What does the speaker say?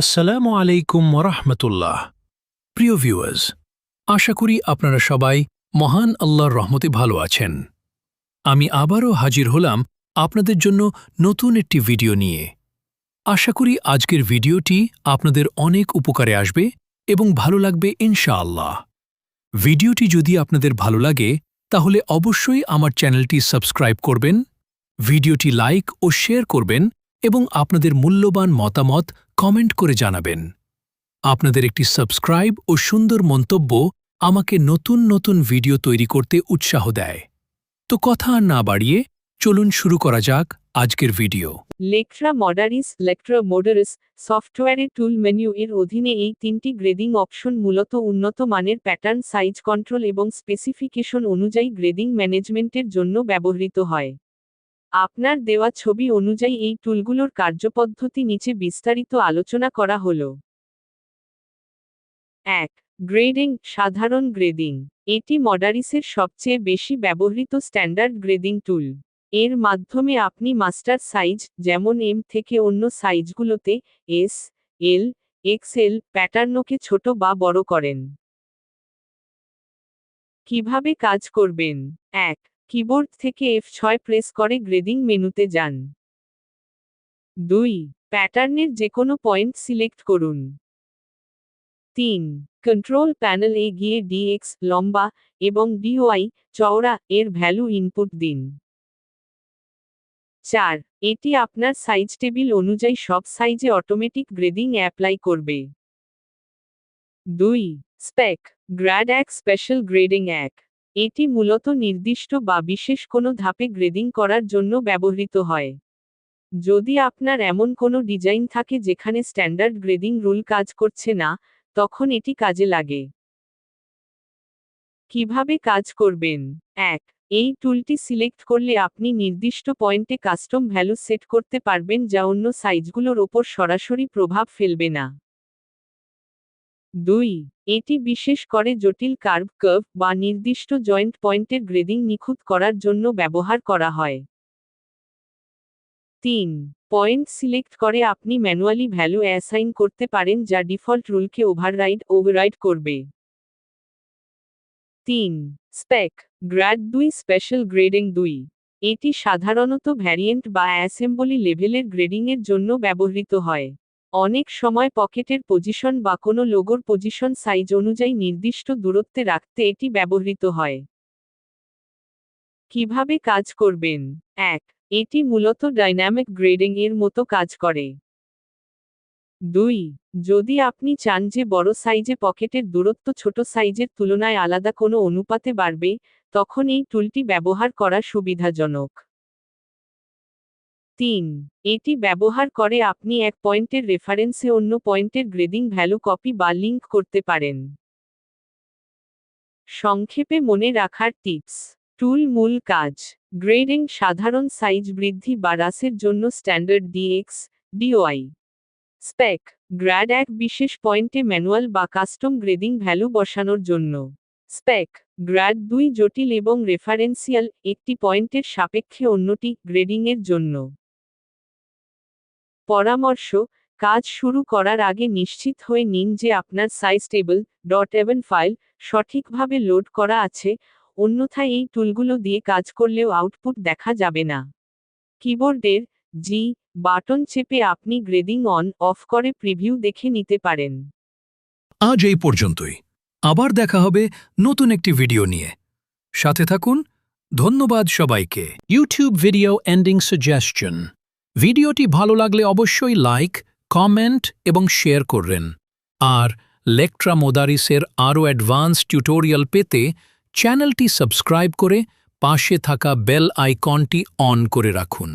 আসসালামু আলাইকুম ওরহমতুল্লাহ। প্রিয় ভিউয়ার্স, আশা করি আপনারা সবাই মহান আল্লাহর রহমতে ভালো আছেন। আমি আবারও হাজির হলাম আপনাদের জন্য নতুন একটি ভিডিও নিয়ে। আশা করি আজকের ভিডিওটি আপনাদের অনেক উপকারে আসবে এবং ভালো লাগবে ইনশাআল্লাহ। ভিডিওটি যদি আপনাদের ভালো লাগে তাহলে অবশ্যই আমার চ্যানেলটি সাবস্ক্রাইব করবেন, ভিডিওটি লাইক ও শেয়ার করবেন এবং আপনাদের মূল্যবান মতামত কমেন্ট করে জানাবেন। আপনাদের একটি সাবস্ক্রাইব ও সুন্দর মন্তব্য আমাকে নতুন নতুন ভিডিও তৈরি করতে উৎসাহ দেয়। তো কথা আর না বাড়িয়ে চলুন শুরু করা যাক আজকের ভিডিও। লেকট্রা মডারিস সফটওয়্যারের টুল মেনু এর অধীনে এই তিনটি গ্রেডিং অপশন মূলত উন্নত মানের প্যাটার্ন সাইজ কন্ট্রোল এবং স্পেসিফিকেশন অনুযায়ী গ্রেডিং ম্যানেজমেন্টের জন্য ব্যবহৃত হয়। আপনার দেওয়া ছবি অনুযায়ী এই টুলগুলোর কার্যপদ্ধতি নিচে বিস্তারিত আলোচনা করা হলো। 1. গ্রেডিং, সাধারণ গ্রেডিং। এটি মডারিসের সবচেয়ে বেশি ব্যবহৃত স্ট্যান্ডার্ড গ্রেডিং টুল। এর মাধ্যমে আপনি মাস্টার সাইজ, যেমন এম থেকে অন্য সাইজগুলোতে এস, এল, এক্সএল প্যাটার্নকে ছোট বা বড় করেন। কিভাবে কাজ করবেন? 1. কিবোর্ড থেকে F6 প্রেস করে গ্রেডিং মেনুতে যান। 2. প্যাটার্নের যেকোনো পয়েন্ট সিলেক্ট করুন। 3. কন্ট্রোল প্যানেলে গিয়ে DX লম্বা এবং DY চওড়া এর ভ্যালু ইনপুট দিন। 4. এটি আপনার সাইজ টেবিল অনুযায়ী সব সাইজে অটোমেটিক গ্রেডিং অ্যাপ্লাই করবে। 2. Spec grade 1 special grading 1। এটি মূলত নির্দিষ্ট বা বিশেষ কোনো ধাপে গ্রেডিং করার জন্য ব্যবহৃত হয়। যদি আপনার এমন কোনো ডিজাইন থাকে যেখানে স্ট্যান্ডার্ড গ্রেডিং রুল কাজ করছে না, তখন এটি কাজে লাগে। কিভাবে কাজ করবেন? 1. এই টুলটি সিলেক্ট করলে আপনি নির্দিষ্ট পয়েন্টে কাস্টম ভ্যালু সেট করতে পারবেন যা অন্য সাইজগুলোর ওপর সরাসরি প্রভাব ফেলবে না। 2. এটি বিশেষ করে জটিল কার্ভ বা নির্দিষ্ট জয়েন্ট পয়েন্টের গ্রেডিং নিখুঁত করার জন্য ব্যবহার করা হয়। 3. পয়েন্ট সিলেক্ট করে আপনি ম্যানুয়ালি ভ্যালু অ্যাসাইন করতে পারেন যা ডিফল্ট রুলকে ওভাররাইড করবে। 3. Spec grade 2 special grading 2। এটি সাধারণত ভ্যারিয়েন্ট বা অ্যাসেম্বলি লেভেলের গ্রেডিংয়ের জন্য ব্যবহৃত হয়। অনেক সময় পকেটের পজিশন বা কোনো লোগোর পজিশন সাইজ অনুযায়ী নির্দিষ্ট দূরত্বে রাখতে এটি ব্যবহৃত হয়। কিভাবে কাজ করবেন? 1. এটি মূলত ডাইনামিক গ্রেডিং এর মতো কাজ করে। 2. যদি আপনি চান যে বড় সাইজে পকেটের দূরত্ব ছোট সাইজের তুলনায় আলাদা কোনো অনুপাতে বাড়বে, তখন এই টুলটি ব্যবহার করা সুবিধাজনক। 3. এটি ব্যবহার করে আপনি এক পয়েন্টের রেফারেন্সে অন্য পয়েন্টের গ্রেডিং ভ্যালু কপি বা লিঙ্ক করতে পারেন। সংক্ষেপে মনে রাখার টিপস। টুল মূল কাজ: গ্রেডিং সাধারণ সাইজ বৃদ্ধি বা হ্রাসের জন্য standard DX, DY। Spec grade 1 বিশেষ পয়েন্টে ম্যানুয়াল বা কাস্টম গ্রেডিং ভ্যালু বসানোর জন্য। স্পেক গ্রেড 2 জটিল এবং রেফারেন্সিয়াল, একটি পয়েন্টের সাপেক্ষে অন্যটি গ্রেডিংয়ের জন্য। পরামর্শ: কাজ শুরু করার আগে নিশ্চিত হয়ে নিন যে আপনার সাইজ টেবল .aven ফাইল সঠিকভাবে লোড করা আছে, অন্যথায় এই টুলগুলো দিয়ে কাজ করলেও আউটপুট দেখা যাবে না। কিবোর্ডের G বাটন চেপে আপনি গ্রেডিং অন অফ করে প্রিভিউ দেখে নিতে পারেন। আজ এই পর্যন্তই। আবার দেখা হবে নতুন একটি ভিডিও নিয়ে। সাথে থাকুন। ধন্যবাদ সবাইকে। YouTube video ending suggestion. ভিডিওটি ভালো লাগলে অবশ্যই লাইক, কমেন্ট এবং শেয়ার করবেন। আর লেকট্রা মোদারিসের আরও অ্যাডভান্স টিউটোরিয়াল পেতে চ্যানেলটি সাবস্ক্রাইব করে পাশে থাকা বেল আইকনটি অন করে রাখুন।